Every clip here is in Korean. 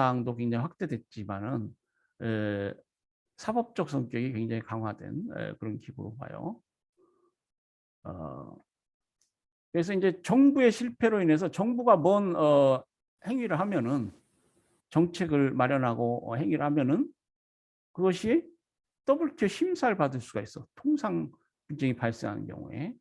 사항도 굉장히 확대됐지만은 사법적 성격이 굉장히 강화된 그런 기구로 봐요. 그래서 이제 정부의 실패로 인해서 정부가 뭔 행위를 하면은 정책을 마련하고 행위를 하면은 그것이 WTO 심사를 받을 수가 있어. 통상 분쟁이 발생하는 경우에.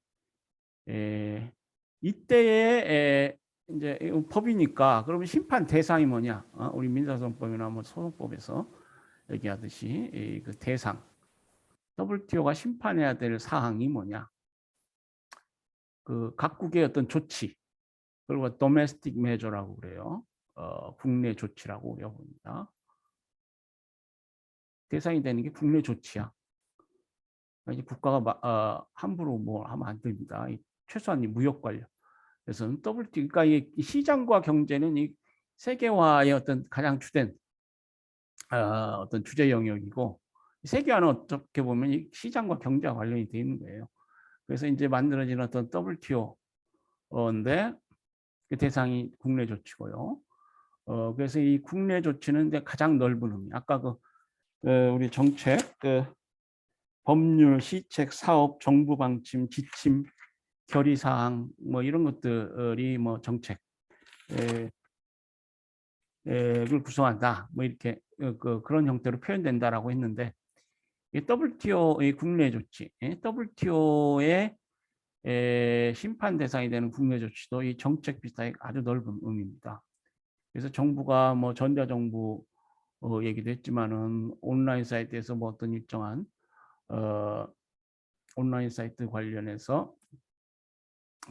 이때에 이제 법이니까 그러면 심판 대상이 뭐냐? 우리 민사소송법이나 뭐 소송법에서 얘기하듯이 그 대상 WTO가 심판해야 될 사항이 뭐냐? 그 각국의 어떤 조치 그리고 도메스틱 메저라고 그래요. 국내 조치라고 우리가 봅니다. 대상이 되는 게 국내 조치야. 이제 국가가 함부로 뭐 하면 안 됩니다. 최소한 무역 관련해서는 WTO, 그러니까 이 시장과 경제는 이 세계화의 어떤 가장 주된 어떤 주제 영역이고 세계화는 어떻게 보면 이 시장과 경제와 관련이 되어 있는 거예요. 그래서 이제 만들어진 어떤 WTO인데 그 대상이 국내 조치고요. 그래서 이 국내 조치는 이제 가장 넓은 의미. 아까 우리 정책, 법률, 시책, 사업, 정부 방침, 지침, 결의사항 뭐 이런 것들이 뭐 정책을 구성한다. 뭐 이렇게 그런 형태로 표현된다라고 했는데 이 WTO의 국내 조치, WTO의 심판 대상이 되는 국내 조치도 이 정책 비슷하게 아주 넓은 의미입니다. 그래서 정부가 뭐 전자정부 얘기도 했지만은 온라인 사이트에서 뭐 어떤 일정한 온라인 사이트 관련해서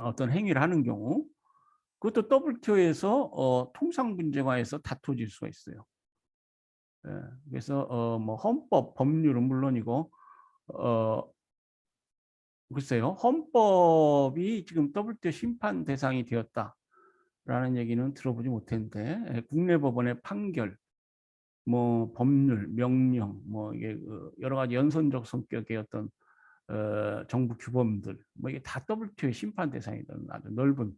어떤 행위를 하는 경우 그것도 WTO에서 통상 분쟁화에서 다퉈질 수가 있어요. 그래서 뭐 헌법, 법률은 물론이고 글쎄요, 헌법이 지금 WTO 심판 대상이 되었다라는 얘기는 들어보지 못했는데 국내 법원의 판결, 뭐 법률, 명령, 뭐 이게 여러 가지 연선적 성격의 어떤 정부 규범들, 뭐 이게 다 WTO 심판 대상이 되는 아주 넓은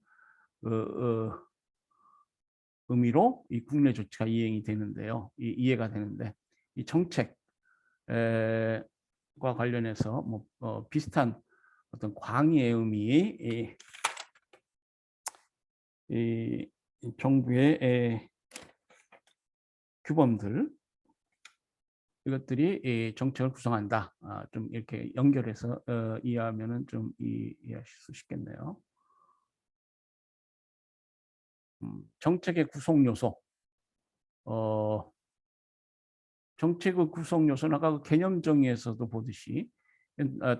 의미로 이 국내 조치가 이행이 되는데요, 이해가 되는데 이 정책과 관련해서 뭐 비슷한 어떤 광의의 의미, 이 정부의 규범들 이것들이 정책을 구성한다. 좀 이렇게 연결해서 이해하면은 좀 이해하실 수 있겠네요. 정책의 구성 요소. 정책의 구성 요소는 아까 그 개념 정의에서도 보듯이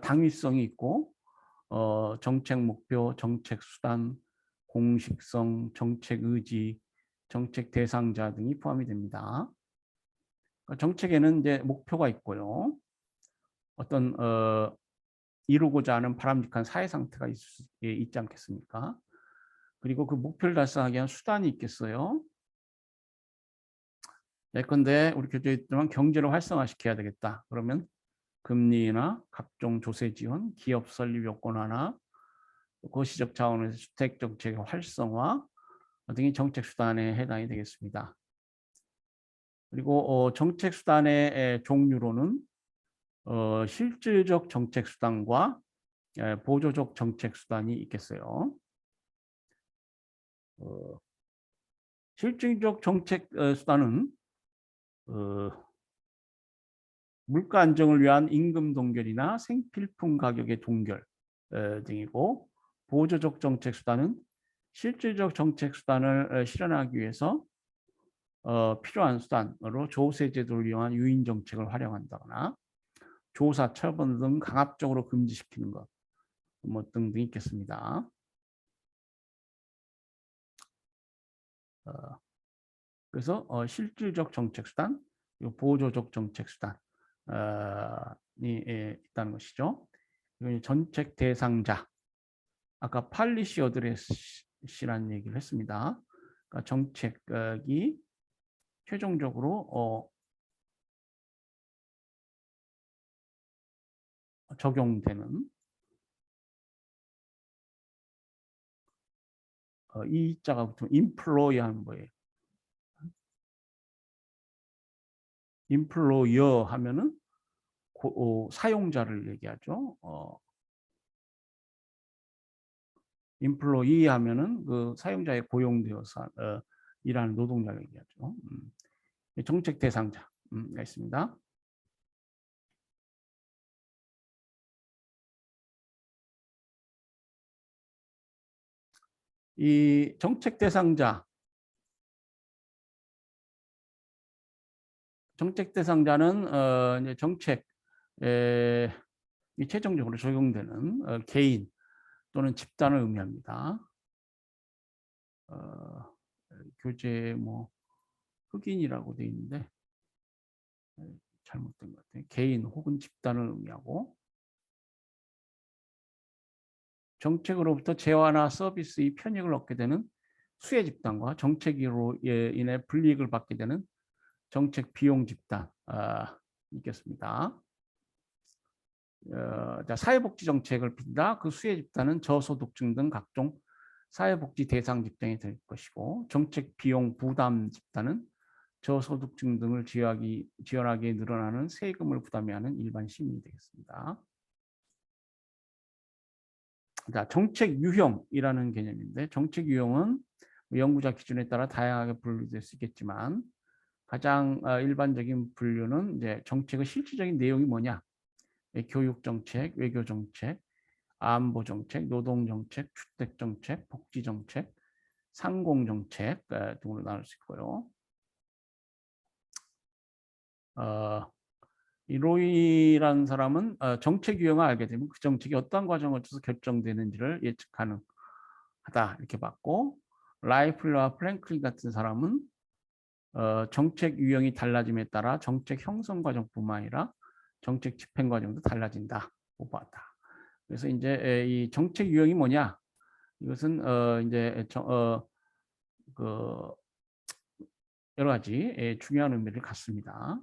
당위성이 있고 정책 목표, 정책 수단, 공식성, 정책 의지, 정책 대상자 등이 포함이 됩니다. 정책에는 이제 목표가 있고요. 어떤 이루고자 하는 바람직한 사회 상태가 있지 않겠습니까? 그리고 그 목표를 달성하기 위한 수단이 있겠어요. 예컨대 우리 교재에 있지만 경제를 활성화시켜야 되겠다. 그러면 금리나 각종 조세 지원, 기업 설립 요건 완화, 거시적 자원에서 주택 정책의 활성화 등이 정책 수단에 해당이 되겠습니다. 그리고 정책 수단의 종류로는 실질적 정책 수단과 보조적 정책 수단이 있겠어요. 실질적 정책 수단은 물가 안정을 위한 임금 동결이나 생필품 가격의 동결 등이고 보조적 정책 수단은 실질적 정책 수단을 실현하기 위해서 필요한 수단으로 조세 제도를 이용한 유인 정책을 활용한다거나 조사, 처분 등 강압적으로 금지시키는 것 뭐 등등 있겠습니다. 그래서 실질적 정책 수단, 그리고 보조적 정책 수단이 있다는 것이죠. 정책 대상자, 아까 팔리시 어드레스라는 얘기를 했습니다. 그러니까 정책이 최종적으로 적용되는 이 자가 붙으면 인플로이 하는 거예요. employer 하면은 사용자를 얘기하죠. employee 하면은 그 사용자에 고용되어서 일하는 노동자를 얘기하죠. 정책 대상자가 있습니다. 이 정책 대상자는 이제 정책에 최종적으로 적용되는 개인 또는 집단을 의미합니다. 교재 뭐 흑인이라고 되어 있는데 잘못된 것 같아요. 개인 혹은 집단을 의미하고 정책으로부터 재화나 서비스의 편익을 얻게 되는 수혜 집단과 정책으로 인해 불이익을 받게 되는 정책 비용 집단 있겠습니다. 자, 사회복지 정책을 빈다. 그 수혜 집단은 저소득층 등 각종 사회복지 대상 집단이 될 것이고 정책 비용 부담 집단은 저소득층 등을 지원하기에 늘어나는 세금을 부담해야 하는 일반 시민이 되겠습니다. 자, 정책 유형이라는 개념인데 정책 유형은 연구자 기준에 따라 다양하게 분류될 수 있겠지만 가장 일반적인 분류는 이제 정책의 실질적인 내용이 뭐냐? 교육 정책, 외교 정책, 안보 정책, 노동 정책, 주택 정책, 복지 정책, 상공 정책 등으로 나눌 수 있고요. 이 로이라는 사람은 정책 유형을 알게 되면 그 정책이 어떤 과정을 거쳐서 결정되는지를 예측 가능하다 이렇게 봤고, 라이플러와 프랭클린 같은 사람은 정책 유형이 달라짐에 따라 정책 형성 과정뿐만 아니라 정책 집행 과정도 달라진다고 봤다. 그래서 이제 이 정책 유형이 뭐냐? 이것은 이제 그 여러 가지 중요한 의미를 갖습니다.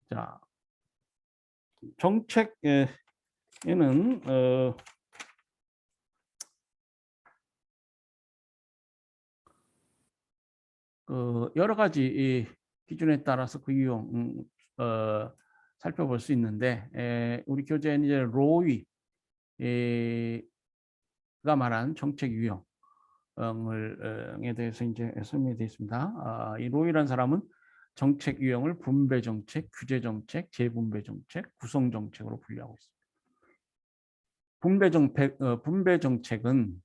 자, 정책에는 여러 가지 기준에 따라서 그 유형 살펴볼 수 있는데 우리 교재는 이제 로이가 말한 정책 유형에 대해서 이제 설명이 되어 있습니다. 이 로이라는 사람은 정책 유형을 분배 정책, 규제 정책, 재분배 정책, 구성 정책으로 분류하고 있습니다. 분배 정책은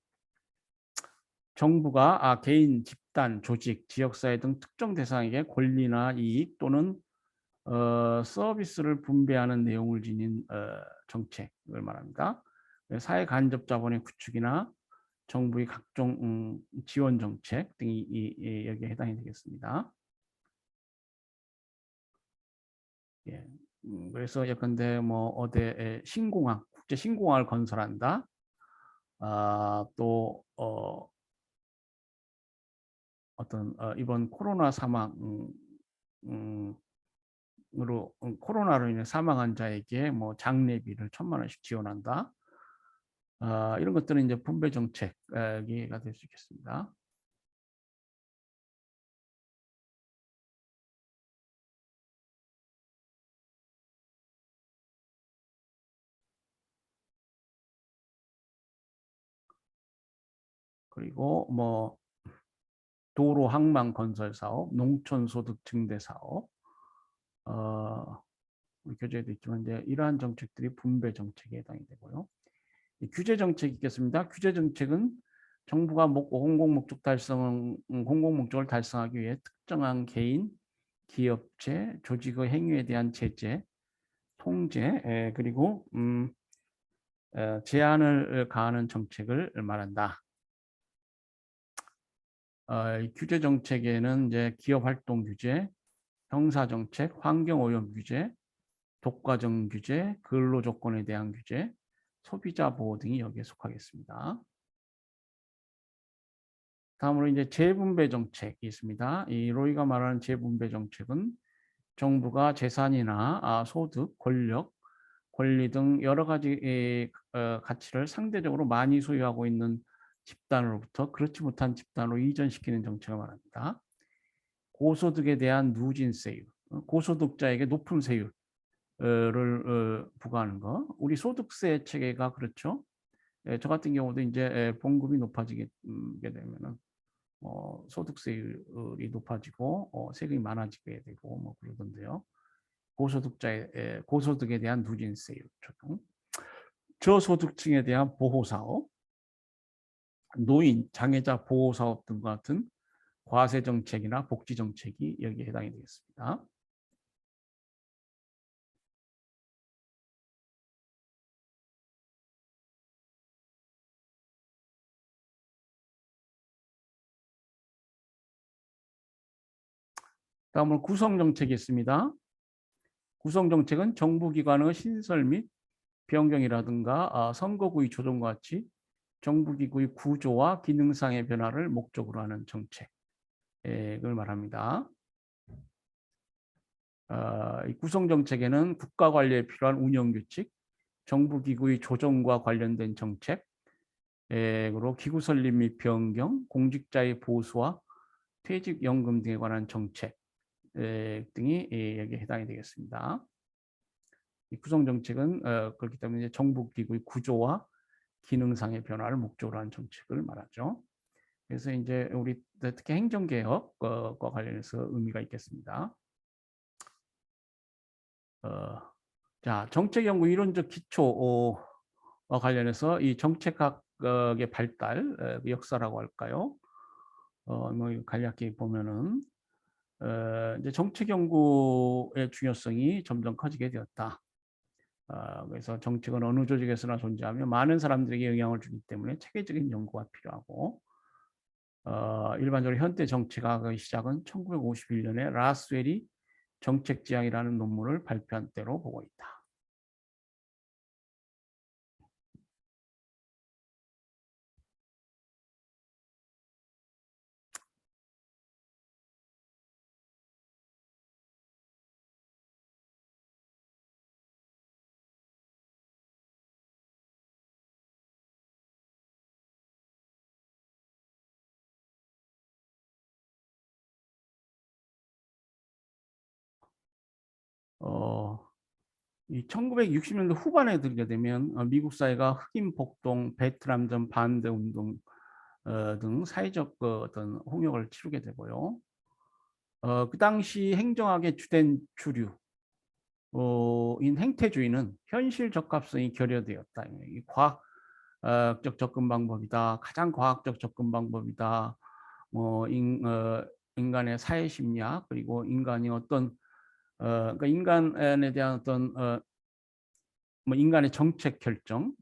정부가 개인, 집단, 조직, 지역사회 등 특정 대상에게 권리나 이익 또는 서비스를 분배하는 내용을 지닌 정책을 말합니다. 사회 간접 자본의 구축이나 정부의 각종 지원 정책 등이 여기에 해당이 되겠습니다. 예. 그래서 예컨대 뭐 어디에 국제 신공항을 건설한다. 또 어떤 이번 코로나 코로나로 인해 사망한 자에게 뭐 장례비를 1,000만 원씩 지원한다. 이런 것들은 이제 분배 정책이 될 수 있겠습니다. 그리고 뭐 도로 항만 건설 사업, 농촌 소득 증대 사업, 교재에도 있지만 이제 이러한 정책들이 분배 정책에 해당이 되고요. 규제 정책이 있겠습니다. 규제 정책은 정부가 공공 목적을 달성하기 위해 특정한 개인, 기업체, 조직의 행위에 대한 제재, 통제, 그리고 제한을 가하는 정책을 말한다. 규제 정책에는 이제 기업 활동 규제, 형사 정책, 환경 오염 규제, 독과점 규제, 근로 조건에 대한 규제, 소비자 보호 등이 여기에 속하겠습니다. 다음으로 이제 재분배 정책이 있습니다. 이 로이가 말하는 재분배 정책은 정부가 재산이나 소득, 권력, 권리 등 여러 가지 가치를 상대적으로 많이 소유하고 있는 집단으로부터 그렇지 못한 집단으로 이전시키는 정책을 말합니다. 고소득에 대한 누진세율, 고소득자에게 높은 세율을 부과하는 거. 우리 소득세 체계가 그렇죠. 저 같은 경우도 이제 봉급이 높아지게 되면은 소득세율이 높아지고 세금이 많아지게 되고 뭐 그러던데요. 고소득에 대한 누진세율 적용, 저소득층에 대한 보호사업, 노인, 장애자 보호사업 등과 같은 과세정책이나 복지정책이 여기에 해당이 되겠습니다. 다음으로 구성정책이 있습니다. 구성정책은 정부기관의 신설 및 변경이라든가 선거구의 조정과 같이 정부기구의 구조와 기능상의 변화를 목적으로 하는 정책을 말합니다. 이 구성정책에는 국가관리에 필요한 운영규칙, 정부기구의 조정과 관련된 정책, 그리고 기구 설립 및 변경, 공직자의 보수와 퇴직연금 등에 관한 정책 등이 여기에 해당이 되겠습니다. 이 구성정책은 그렇기 때문에 이제 정부기구의 구조와 기능상의 변화를 목적으로 한 정책을 말하죠. 그래서 이제 우리 특히 행정개혁과 관련해서 의미가 있겠습니다. 자, 정책연구 이론적 기초 관련해서 이 정책학의 발달 역사라고 할까요? 뭐 간략히 보면은 이제 정책 연구의 중요성이 점점 커지게 되었다. 그래서 정책은 어느 조직에서나 존재하며 많은 사람들에게 영향을 주기 때문에 체계적인 연구가 필요하고 일반적으로 현대 정책학의 시작은 1951년에 라스웰이 정책지향이라는 논문을 발표한 때로 보고 있다. 이 1960년대 후반에 들게 되면 미국 사회가 흑인 폭동, 베트남전 반대 운동 등 사회적 어떤 홍역을 치르게 되고요. 그 당시 행정학의 주된 주류 인 행태주의는 현실 적합성이 결여되었다. 이 과학적 접근 방법이다. 가장 과학적 접근 방법이다. 뭐 인간의 사회 심리학 그리고 인간이 어떤 그러니까 인간에 대한 어떤 뭐 인간의 정책 결정,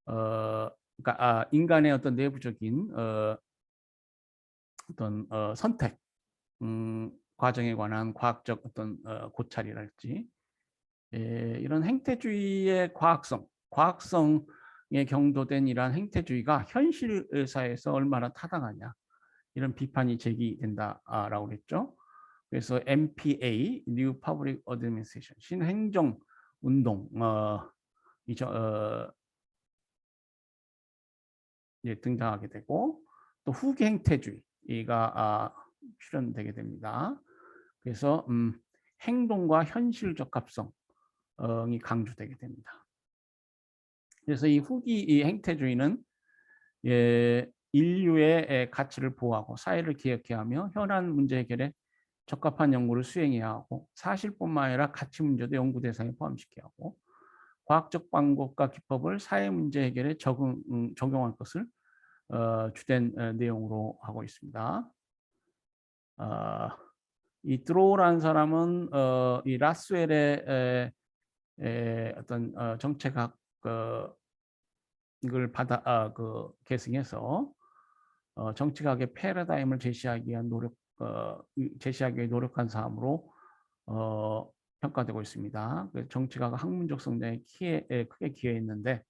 그러니까 인간의 어떤 내부적인 어떤 선택 과정에 관한 과학적 어떤 고찰이랄지 이런 행태주의의 과학성에 경도된 이러한 행태주의가 현실 사회에서 얼마나 타당하냐 이런 비판이 제기된다라고 그랬죠. 그래서 MPA, New Public Administration, 신행정 운동 등장하게 되고 또 후기 행태주의가 출현되게 됩니다. 그래서 행동과 현실 적합성이 강조되게 됩니다. 그래서 이 후기 행태주의는 인류의 가치를 보호하고 사회를 개혁해야 하며 현안 문제 해결에 적합한 연구를 수행해야 하고 사실뿐만 아니라 가치 문제도 연구 대상에 포함시켜야 하고 과학적 방법과 기법을 사회 문제 해결에 적용할 것을 주된 내용으로 하고 있습니다. 이 드로우라는 사람은 이 라스웰의 어떤 정책학 이걸 계승해서 정책학의 패러다임을 제시하기 위한 제시하기 위해 노력한 사람으로 평가되고 있습니다. 정책학 학문적 성장에 크게 기여했는데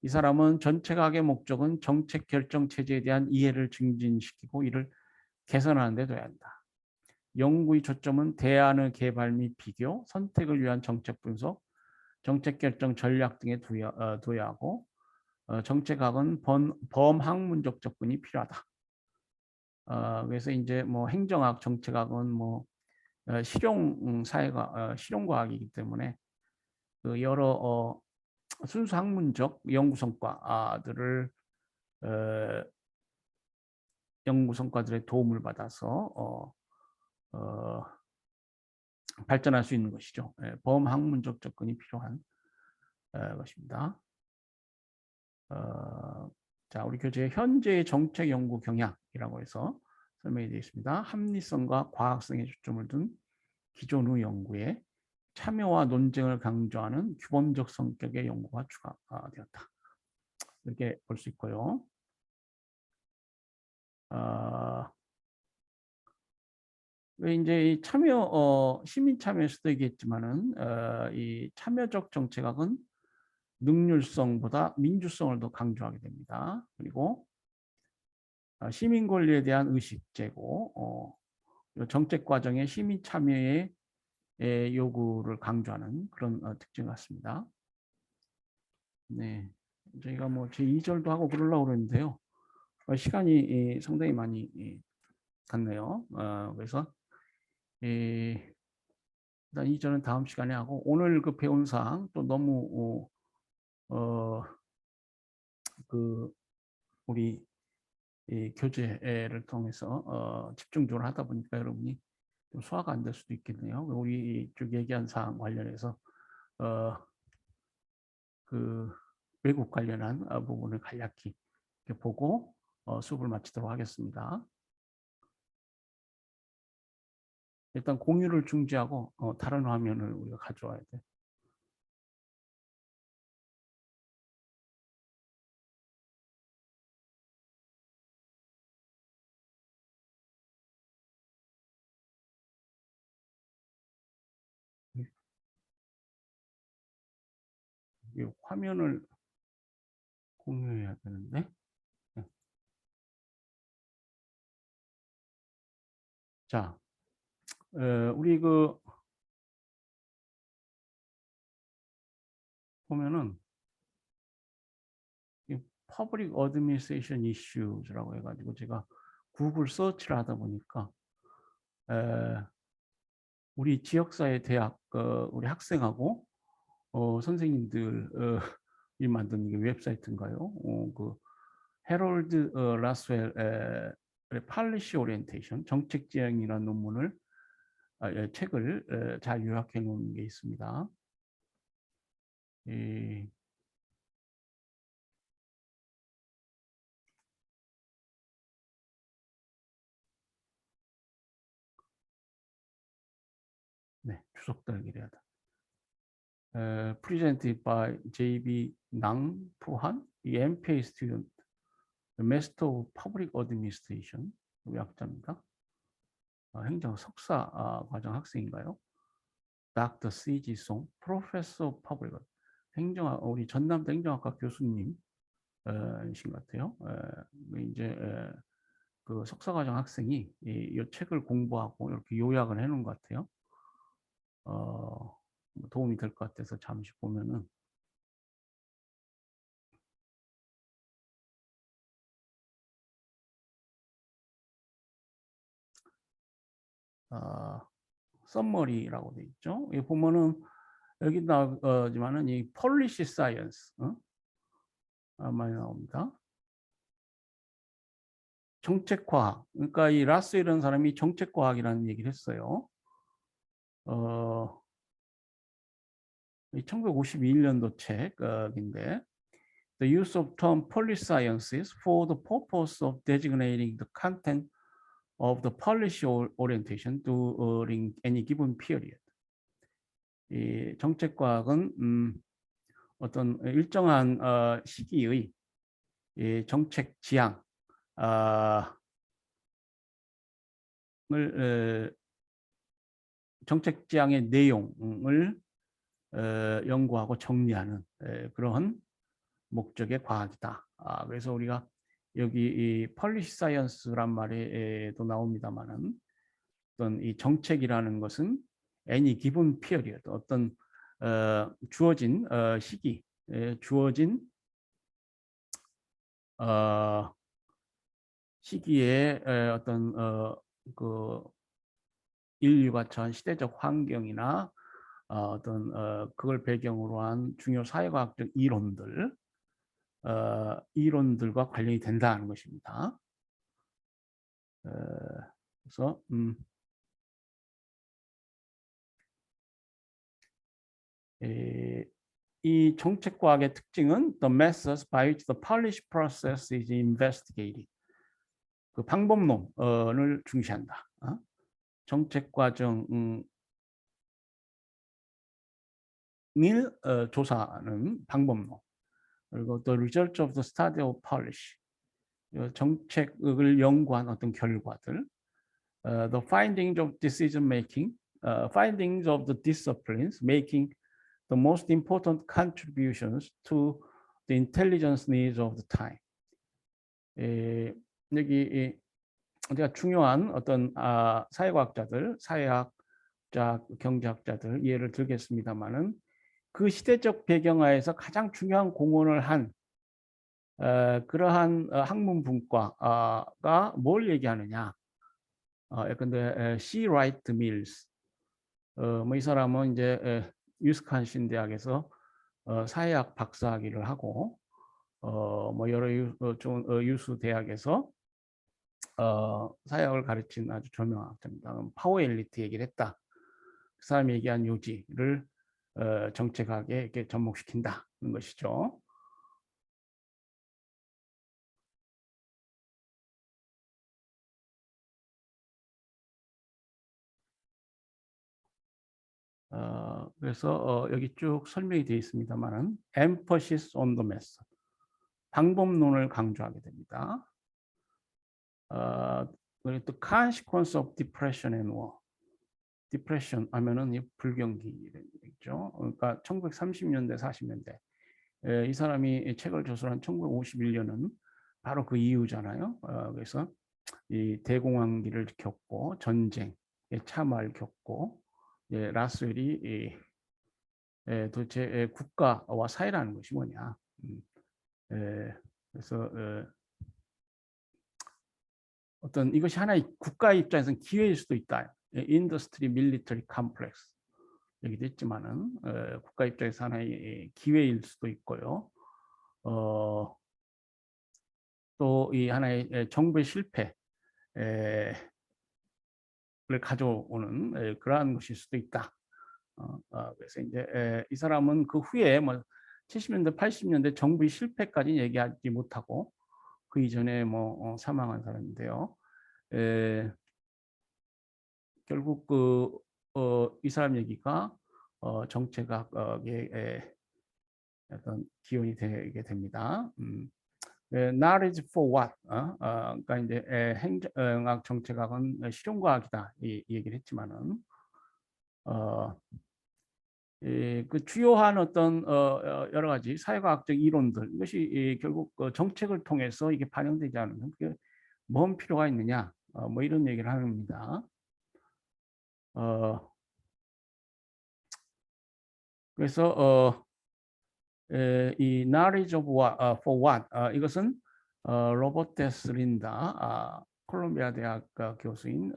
이 사람은 정책학의 목적은 정책 결정 체제에 대한 이해를 증진시키고 이를 개선하는 데 둬야 한다. 연구의 초점은 대안의 개발 및 비교, 선택을 위한 정책 분석, 정책 결정 전략 등에 도야하고 정책학은 범학문적 접근이 필요하다. 그래서 이제 뭐 행정학, 정책학은 뭐 실용 사회가 실용과학이기 때문에 그 여러 순수 학문적 연구 성과들을 연구 성과들의 도움을 받아서 발전할 수 있는 것이죠. 범학문적 접근이 필요한 것입니다. 자, 우리 교재에 현재의 정책 연구 경향이라고 해서 설명이 되어 있습니다. 합리성과 과학성에 초점을 둔 기존의 연구에 참여와 논쟁을 강조하는 규범적 성격의 연구가 추가되었다. 이렇게 볼 수 있고요. 이제 이 참여 시민 참여에서도 얘기했지만은 이 참여적 정책학은 능률성보다 민주성을 더 강조하게 됩니다. 그리고 시민 권리에 대한 의식 제고, 정책 과정의 시민 참여의 요구를 강조하는 그런 특징 같습니다. 네, 저희가 뭐 제2절도 하고 그러려고 그랬는데요. 시간이 상당히 많이 갔네요. 그래서 일단 2절은 다음 시간에 하고, 오늘 그 배운 사항 또 너무 그 우리 이 교재를 통해서 집중적으로 하다 보니까 여러분이 좀 소화가 안 될 수도 있겠네요. 우리 쭉 얘기한 사항 관련해서 그 외국 관련한 부분을 간략히 보고 수업을 마치도록 하겠습니다. 일단 공유를 중지하고 다른 화면을 우리가 가져와야 돼. 이 화면을 공유해야 되는데. 네. 자, 우리 그 보면은 이 Public Administration Issues라고 해가지고 제가 구글 서치를 하다 보니까 우리 지역사회 대학 우리 학생하고 선생님들이 만든 이게 웹사이트인가요? 그 헤럴드 라스웰 팔리시 오리엔테이션 정책 지향이라는 논문을 책을 잘 요약해 놓은 게 있습니다. 네, 주석 달기를 하다. Presented by J.B. 낭 푸한, MPA student, Master of Public Administration, 의학자입니다. 행정 석사 과정 학생인가요? Dr. C.G. 송, Professor of Public, 행정학 우리 전남대 행정학과 교수님 이신 것 같아요. 이제 그 석사 과정 학생이 이 책을 공부하고 이렇게 요약을 해놓은 것 같아요. 도움이 될 것 같아서 잠시 보면은 썸머리라고 돼 있죠. 이 보면은 여기 나오지만은 이 폴리시 사이언스 많이 나옵니다. 정책과학. 그러니까 이 라스 이런 사람이 정책과학이라는 얘기를 했어요. 1951년도 책인데 The use of term policy sciences for the purpose of designating the content of the policy orientation during any given period. 이 정책과학은 어떤 일정한 시기의 이 정책 지향을 정책 지향의 내용을 연구하고 정리하는 그런 목적의 과학이다. 그래서 우리가 여기 이 폴리시 사이언스란 말에도 나옵니다만은 어떤 이 정책이라는 것은 any given period 어떤 주어진 시기, 주어진 시기에 어떤 그 인류가 처한 시대적 환경이나 어떤 그걸 배경으로 한 중요 사회과학적 이론들과 관련이 된다는 것입니다. 그래서 이 정책과학의 특징은 the methods by which the policy process is investigated. 그 방법론을 중시한다. 정책 과정을 조사하는 방법론. 그리고 the result of the study of policy. 정책을 연구한 어떤 결과들. The findings of decision making, findings of the disciplines making the most important contributions to the intelligence needs of the time. 여기 우리가 중요한 어떤 사회과학자들, 사회학자, 경제학자들 예를 들겠습니다만은 그 시대적 배경하에서 가장 중요한 공헌을 한 그러한 학문 분과가 뭘 얘기하느냐? 예컨대 C. 라이트 밀스, 뭐 이 사람은 이제 위스콘신 대학에서 사회학 박사학위를 하고 뭐 여러 유수 대학에서 사회학을 가르친 아주 저명한 학자입니다. 파워 엘리트 얘기를 했다. 그 사람이 얘기한 요지를 정책학에 이렇게 접목시킨다는 것이죠. 그래서 여기 쭉 설명이 되어 있습니다만은 emphasis on the method, 방법론을 강조하게 됩니다. 그리고 또 consequence of depression and war. 디프레션 하면은 이 불경기죠. 그러니까 1930년대, 40년대 이 사람이 책을 저술한 1951년은 바로 그 이후잖아요. 그래서 이 대공황기를 겪고 전쟁의 참화를 겪고 라스웰이 도대체 국가와 사회라는 것이 뭐냐. 그래서 어떤 이것이 하나의 국가 입장에서는 기회일 수도 있다. 인더스트리 밀리터리 컴플렉스 얘기도 했지만은 국가 입장에서 하나의 기회일 수도 있고요. 또 이 하나의 정부의 실패를 가져오는 그러한 것일 수도 있다. 그래서 이제 이 사람은 그 후에 뭐 70년대, 80년대 정부의 실패까지 얘기하지 못하고 그 이전에 뭐 사망한 사람인데요. 결국 이 사람 얘기가 정책학의 어떤 기원이 되게 됩니다. Knowledge for what? 그러니까 이제 행정학 정책학은 실용과학이다 이 얘기를 했지만은 그 주요한 어떤 여러 가지 사회과학적 이론들 이것이 결국 정책을 통해서 이게 반영되지 않으면 그게 뭔 필요가 있느냐 뭐 이런 얘기를 합니다. 그래서 이 knowledge of what, for what 이것은 로버트 데스 린다 콜롬비아 대학 교수인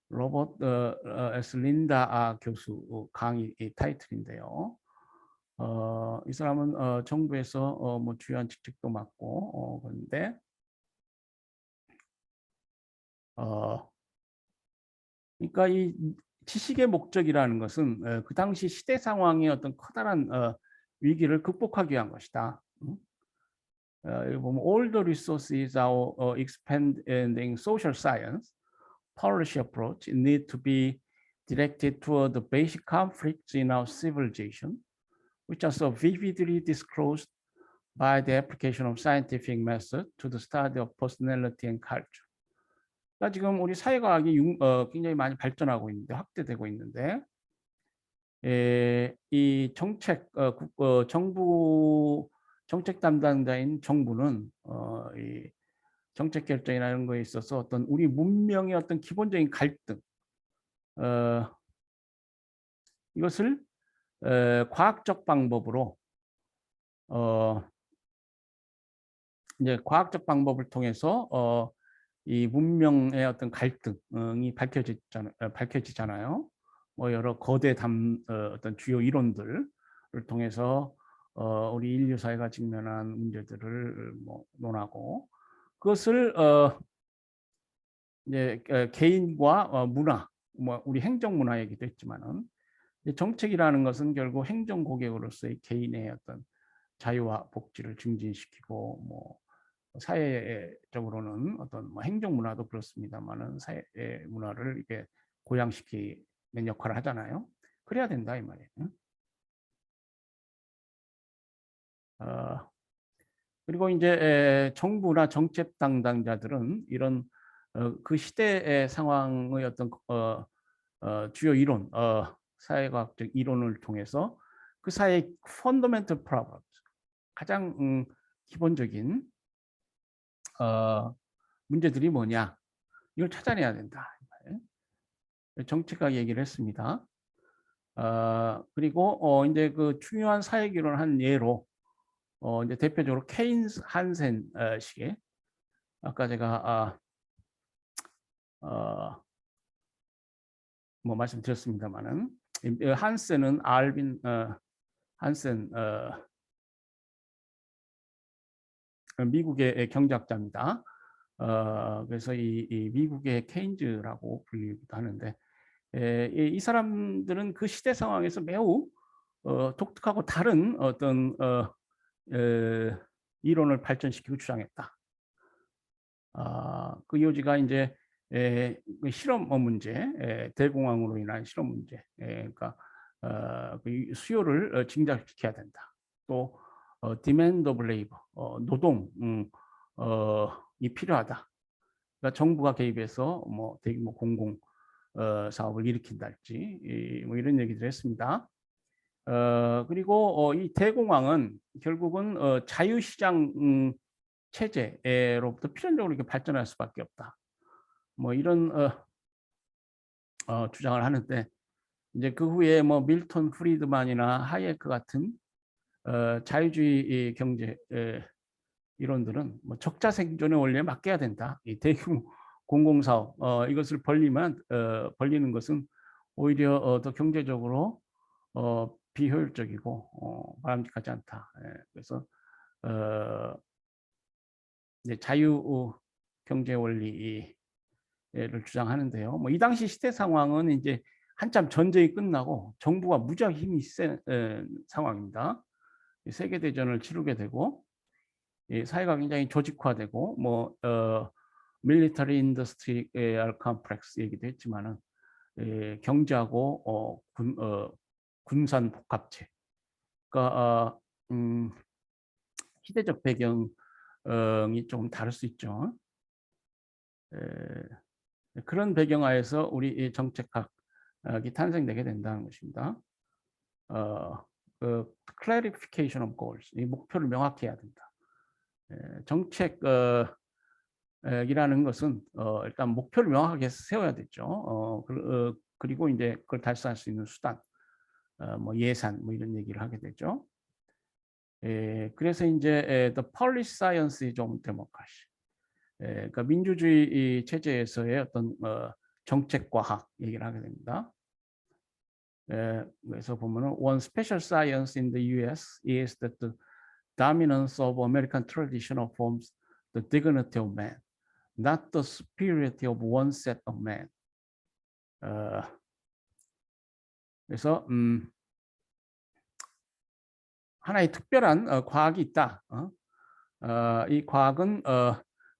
로버트 에스 린다 교수 강의 타이틀인데요. 이 사람은 정부에서 뭐 주요한 직책도 맡고 그런데 그러니까 이 지식의 목적이라는 것은 그 당시 시대 상황의 어떤 커다란 위기를 극복하기 위한 것이다. 여기 보면 all the resources are expanding social science policy approach need to be directed toward the basic conflicts in our civilization, which are so vividly disclosed by the application of scientific method to the study of personality and culture. 그러니까 지금 우리 사회과학이 굉장히 많이 발전하고 있는데 확대되고 있는데 이 정부 정책 담당자인 정부는 이 정책 결정이나 이런 거에 있어서 어떤 우리 문명의 어떤 기본적인 갈등 이것을 과학적 방법으로 이제 과학적 방법을 통해서 이 문명의 어떤 갈등이 밝혀지잖아요. 뭐 여러 거대 어떤 주요 이론들을 통해서 우리 인류 사회가 직면한 문제들을 뭐 논하고, 그것을 이제 개인과 문화, 뭐 우리 행정 문화 얘기도 했지만은, 정책이라는 것은 결국 행정 고객으로서의 개인의 어떤 자유와 복지를 증진시키고, 뭐 사회적으로는 어떤 뭐 행정 문화도 그렇습니다만은 사회 문화를 이렇게 고양시키는 역할을 하잖아요. 그래야 된다 이 말이에요. 그리고 이제 정부나 정책 담당자들은 이런 그 시대의 상황의 어떤 주요 이론, 사회과학적 이론을 통해서 그 사회의 fundamental problems, 가장 기본적인 문제들이 뭐냐, 이걸 찾아내야 된다. 정책학 얘기를 했습니다. 그리고 이제 그 중요한 사회기론 한 예로 이제 대표적으로 케인스 한센 식의, 아까 제가 뭐 말씀드렸습니다만은, 한센은 알빈 한센, 미국의 경제학자입니다. 그래서 이 미국의 케인즈라고 불리기도 하는데, 이 사람들은 그 시대 상황에서 매우 독특하고 다른 어떤 이론을 발전시키고 주장했다. 그 요지가 이제 그 실험 문제, 대공황으로 인한 실험 문제, 그러니까 그 수요를 증가시켜야 된다. 또 demand of labor, 노동 이 필요하다. 그러니까 정부가 개입해서 뭐 대규모 공공 사업을 일으킨달지, 뭐 이런 얘기를 했습니다. 그리고 이 대공황은 결국은 자유시장 체제로부터 필연적으로 이렇게 발전할 수밖에 없다. 뭐 이런 주장을 하는데, 이제 그 후에 뭐 밀턴 프리드만이나 하이에크 같은 자유주의 경제 이론들은 뭐 적자 생존의 원리에 맡겨야 된다. 이 대규모 공공사업 이것을 벌리는 것은 오히려 더 경제적으로 비효율적이고 바람직하지 않다. 그래서 이제 자유 경제 원리를 주장하는데요. 뭐 이 당시 시대 상황은 이제 한참 전쟁이 끝나고 정부가 무지하게 힘이 센 상황입니다. 세계 대전을 치르게 되고, 사회가 굉장히 조직화되고, 뭐 밀리터리 인더스트리얼 컴플렉스 얘기도 했지만은, 경제하고 군산 복합체. 그러니까 시대적 배경이 조금 다를 수 있죠. 그런 배경하에서 우리 정책학이 탄생되게 된다는 것입니다. 그 clarification of goals, 이 목표를 명확히 해야 된다. 정책이라는 것은 일단 목표를 명확하게 세워야 되죠. 그리고 이제 그걸 달성할 수 있는 수단, 뭐 예산, 뭐 이런 얘기를 하게 되죠. 그래서 이제 the policy science의 좀 democracy, 그러니까 민주주의 체제에서의 어떤 정책 과학 얘기를 하게 됩니다. 그래서 보면은 one special science in the U.S. is that the dominance of American tradition affirms the dignity of man, not the superiority of one set of men. 그래서 하나의 특별한 과학이 있다. 이 과학은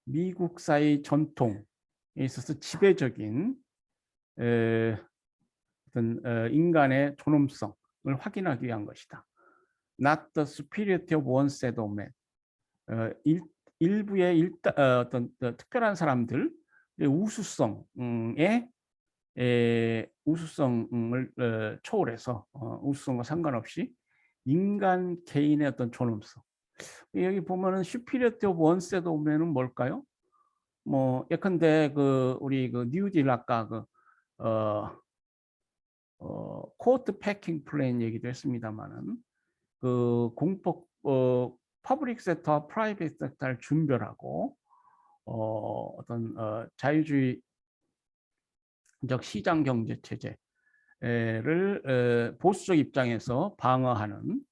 미국사의 전통에 있어서 지배적인 어떤 인간의 존엄성을 확인하기 위한 것이다. Not the superiority of one set of men. 일부의 어떤 특별한 사람들의 우수성을 초월해서, 우수성과 상관없이 인간 개인의 어떤 존엄성. 여기 보면은 superiority of one set of men은 뭘까요? 뭐 예컨대 우리 뉴딜 아까 코트 패킹 플랜 얘기도 했습니다만은 그 공법 퍼블릭 섹터와 프라이빗 섹터를 준별하고 어떤 자유주의적 시장 경제 체제를 보수적 입장에서 방어하는,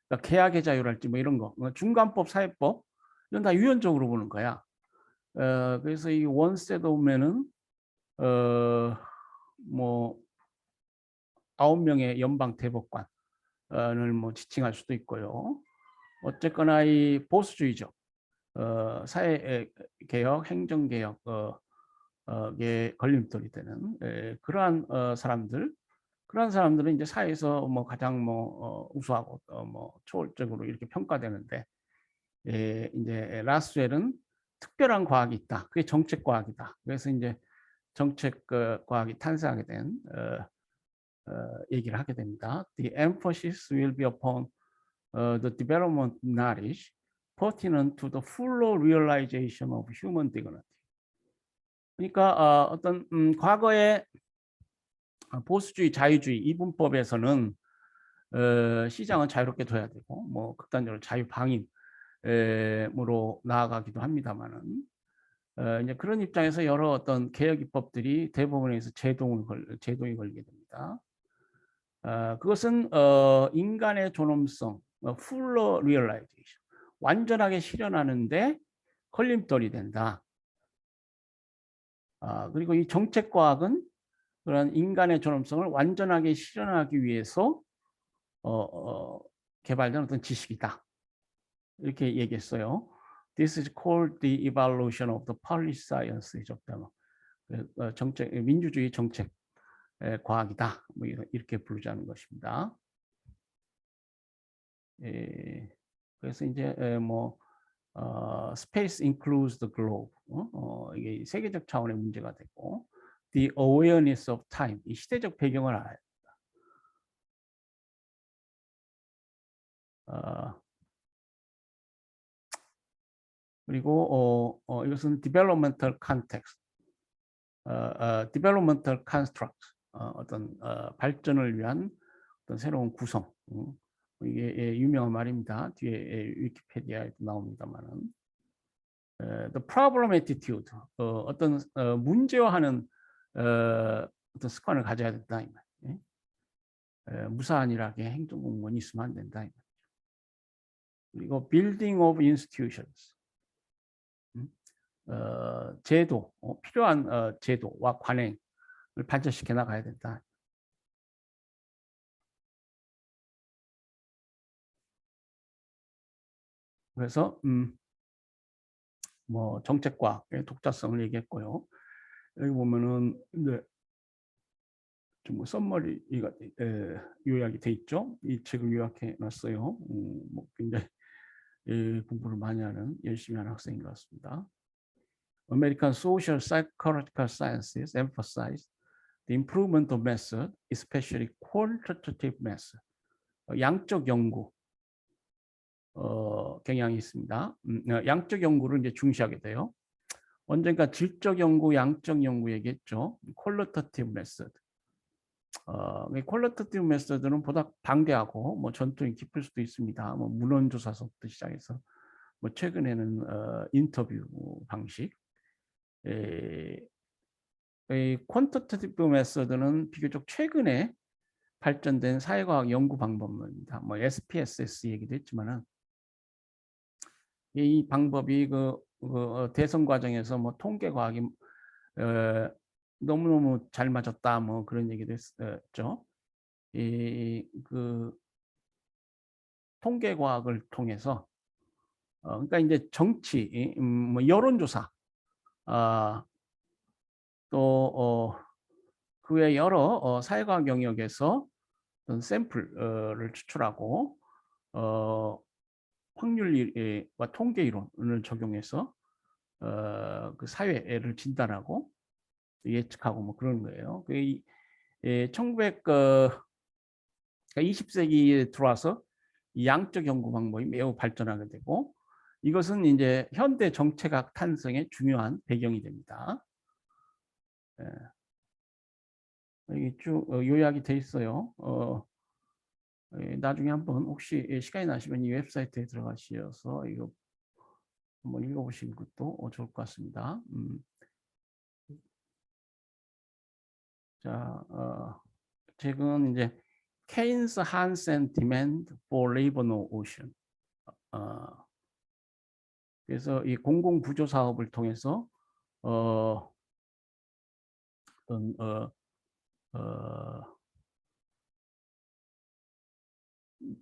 그러니까 계약의 자유랄지 뭐 이런 거, 중간법, 사회법 이건 다 유연적으로 보는 거야. 그래서 이 원셋 오면은 뭐 9명의 연방 대법관을 뭐 지칭할 수도 있고요. 어쨌거나 이 보수주의적 사회 개혁, 행정 개혁에 걸림돌이 되는 그러한 그런 사람들은 이제 사회에서 뭐 가장 뭐 우수하고 뭐 초월적으로 이렇게 평가되는데, 이제 라스웰은 특별한 과학이 있다. 그게 정책 과학이다. 그래서 이제 정책 과학이 탄생하게 된 얘기를 하게 됩니다. The emphasis will be upon the development knowledge pertinent to the full realization of human dignity. 그러니까 어떤 과거의 보수주의, 자유주의 이분법에서는 시장은 자유롭게 둬야 되고 뭐 극단적으로 자유방임으로 나아가기도 합니다만은 이제 그런 입장에서 여러 어떤 개혁 입법들이 대법원에서 제동이 걸리게 됩니다. 그것은 인간의 존엄성, full realization, 완전하게 실현하는데 걸림돌이 된다. 그리고 이 정책과학은 그런 인간의 존엄성을 완전하게 실현하기 위해서 개발된 어떤 지식이다. 이렇게 얘기했어요. This is called the evaluation of the policy sciences of the 정책, 민주주의 정책 과학이다. 뭐 이렇게 부르자는 것입니다. 그래서 이제 뭐 space includes the globe. 이게 세계적 차원의 문제가 되고, the awareness of time, 이 시대적 배경을 알아야 된다. 그리고 이것은 developmental context, developmental construct, 어떤 발전을 위한 어떤 새로운 구성. 이게 유명한 말입니다. 뒤에 위키피디아에 나옵니다만은. The problem attitude, 어떤 문제화하는 어떤 습관을 가져야 된다 이 말. 무사안일하게 행정 공무원이 있으면 안 된다 이 말. 그리고 building of institutions, 제도, 필요한 제도와 관행을 발전시켜 나가야 된다. 그래서 뭐 정책과학의 독자성을 얘기했고요. 여기 보면은 네, 좀 썸머리가 요약이 돼 있죠. 이 책을 요약해 놨어요. 뭐 굉장히 공부를 많이 하는 열심히 하는 학생인 것 같습니다. American Social Psychological Sciences emphasize the improvement of method, especially qualitative method. 양적 연구 경향이 있습니다. 양적 연구를 이제 중시하게 돼요. 언젠가 질적 연구, 양적 연구 얘기했죠. qualitative method. 퀄리티티브 메소드는 보다 방대하고 뭐 전통이 깊을 수도 있습니다. 뭐 문헌조사서부터 시작해서 뭐 최근에는 인터뷰 방식. 이 퀀티티티브 메소드는 비교적 최근에 발전된 사회과학 연구 방법입니다. 뭐 SPSS 얘기도 했지만은 이 방법이 그 대선 과정에서 뭐 통계 과학이 너무너무 잘 맞았다 뭐 그런 얘기도 했죠. 그 통계 과학을 통해서 그러니까 이제 정치, 뭐 여론조사, 또 그 외 여러 사회과학 영역에서 어떤 샘플을 추출하고 확률과 통계 이론을 적용해서 그 사회를 진단하고 예측하고 뭐 그런 거예요. 20세기에 들어와서 양적 연구 방법이 매우 발전하게 되고 이것은 이제 현대 정책학 탄생의 중요한 배경이 됩니다. 이게 쭉 요약이 돼 있어요. 나중에 한번 혹시 시간이 나시면 이 웹사이트에 들어가셔서 이거 한번 읽어보시는 것도 좋을 것 같습니다. 자, 책은 이제 Keynes Hansen Demand for Labor No Ocean. 그래서 이 공공 부조 사업을 통해서 어떤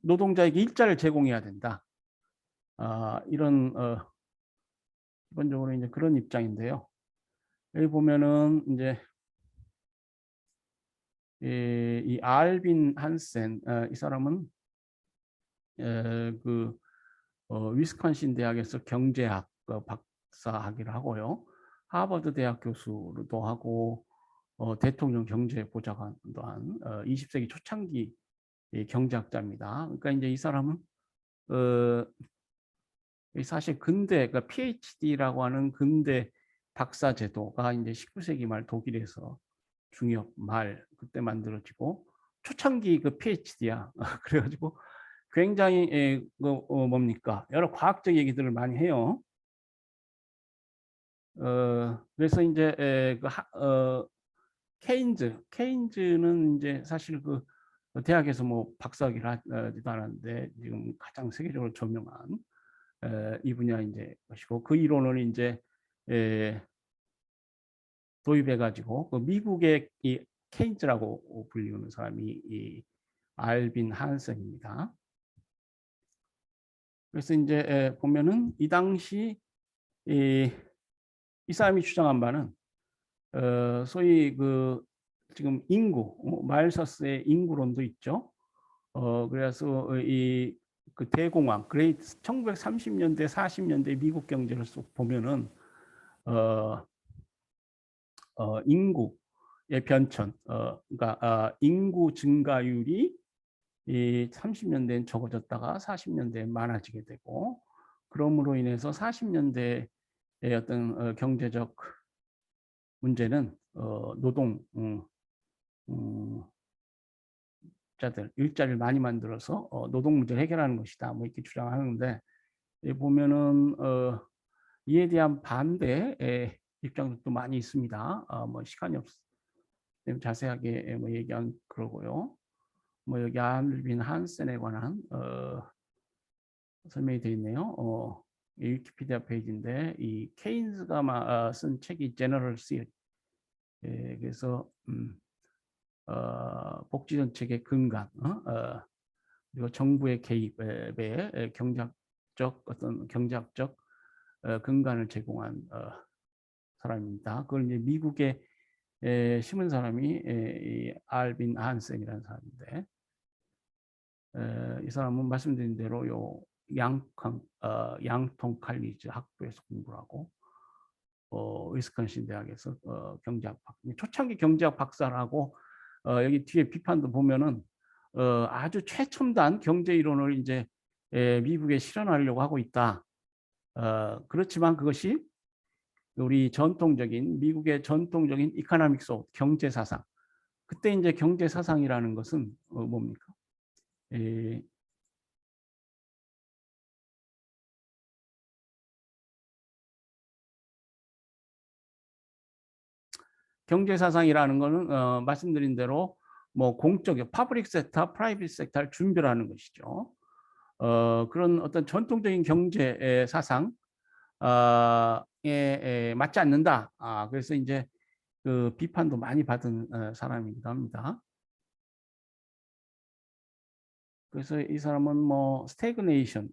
노동자에게 일자를 제공해야 된다. 이런 기본적으로 이제 그런 입장인데요. 여기 보면은 이제 이 알빈 한센 이 사람은 그 위스콘신 대학에서 경제학 박사 학위를 하고요. 하버드 대학 교수도 하고 대통령 경제보좌관도 한 20세기 초창기 경제학자입니다. 그러니까 이제 이 사람은 사실 근대, 그러니까 PhD라고 하는 근대 박사 제도가 이제 19세기 말 독일에서 중엽 말 그때 만들어지고 초창기 그 PhD야. 그래가지고 굉장히 뭡니까 여러 과학적 얘기들을 많이 해요. 그래서 이제 케인즈는 이제 사실 그 대학에서 뭐 박사학위를 하지도 않았는데 지금 가장 세계적으로 저명한 이 분야 이제 것이고 그 이론을 이제 도입해 가지고 그 미국의 이 케인즈라고 불리는 사람이 이 알빈 한센입니다. 그래서 이제 보면은 이 당시 이 사람이 주장한 바는 소위 그 지금 인구 마일서스의 인구론도 있죠. 그래서 이 그 대공황 그레이트 1930년대 40년대 미국 경제를 쏙 보면은 인구의 변천 그러니까 인구 증가율이 이 30년대엔 적어졌다가 40년대에 많아지게 되고 그럼으로 인해서 40년대의 어떤 경제적 문제는 노동 자들 일자리를 많이 만들어서 노동 문제를 해결하는 것이다. 뭐 이렇게 주장하는데 보면은 이에 대한 반대의 입장도 많이 있습니다. 뭐 시간이 없으면 자세하게 뭐 얘기한 그러고요. 뭐 여기 알빈 한센에 관한 설명이 되어 있네요. 이 위키피디아 페이지인데 이 케인스가 쓴 책이 제너럴 시어리. 그래서 복지 정책의 근간, 그리고 정부의 개입에 경제학적 어떤 경제학적 근간을 제공한 사람입니다. 그걸 이제 미국에 심은 사람이 이 알빈 한센이라는 사람인데 이 사람은 말씀드린 대로 요 양통 칼리지 학부에서 공부를 하고 위스콘신 대학에서 경제학 초창기 경제학 박사라고 여기 뒤에 비판도 보면은 아주 최첨단 경제 이론을 이제 미국에 실현하려고 하고 있다. 그렇지만 그것이 우리 전통적인 미국의 전통적인 이코노믹스 경제 사상. 그때 이제 경제 사상이라는 것은 뭡니까? 경제 사상이라는 것은 말씀드린 대로 뭐 공적, 퍼블릭 섹터, 프라이빗 섹터를 준별하는 것이죠. 그런 어떤 전통적인 경제 사상에 맞지 않는다. 그래서 이제 그 비판도 많이 받은 사람이기도 합니다. 그래서 이 사람은 뭐 스태그네이션에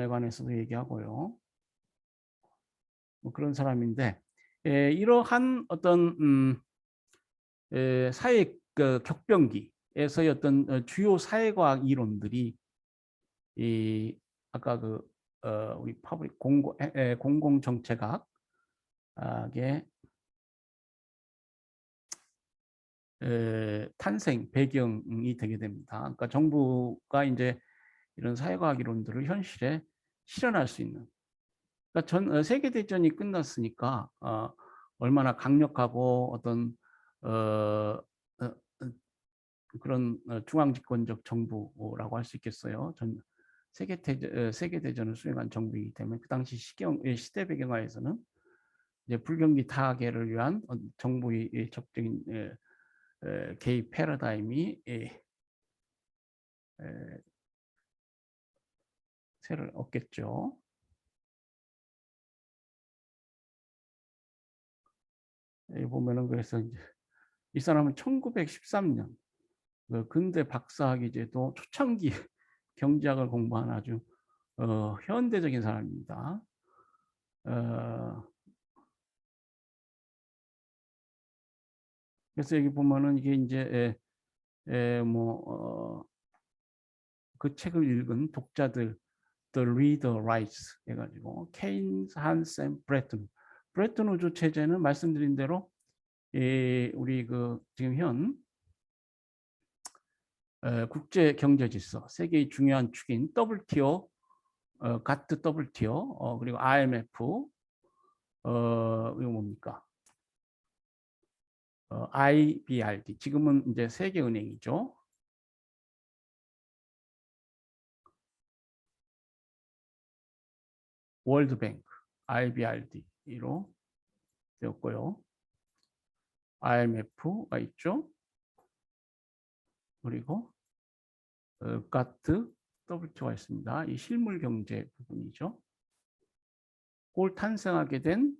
관해서도 얘기하고요. 뭐 그런 사람인데 이러한 어떤 사회 그 격변기에서의 어떤 주요 사회과학 이론들이 이 아까 그 우리 퍼블릭 공공 정책학의 탄생 배경이 되게 됩니다. 그러니까 정부가 이제 이런 사회과학 이론들을 현실에 실현할 수 있는. 그러니까 세계 대전이 끝났으니까 얼마나 강력하고 어떤 어, 그런 중앙집권적 정부라고 할 수 있겠어요. 세계 대전을 수행한 정부이기 때문에 그 당시 시대 배경하에서는 이제 불경기 타개를 위한 정부의 적극적인 개입 패러다임이 세를 얻겠죠. 여기 보면은 그래서 이제 이 사람은 1913년 근대 박사학위제도 초창기 경제학을 공부한 아주 현대적인 사람입니다. 그래서 여기 보면은 이게 이제 그 책을 읽은 독자들 The Reader Writes 해가지고 케인스, 한센, 브레튼 우주 체제는 말씀드린 대로 우리 그 지금 현 국제 경제 질서 세계의 중요한 축인 WTO, 가트 WTO, 그리고 IMF, 이거 뭡니까? IBRD 지금은 이제 세계은행이죠. 월드뱅크, IBRD로 되었고요. IMF가 있죠. 그리고 가트 WTO가 있습니다. 이 실물 경제 부분이죠. 그걸 탄생하게 된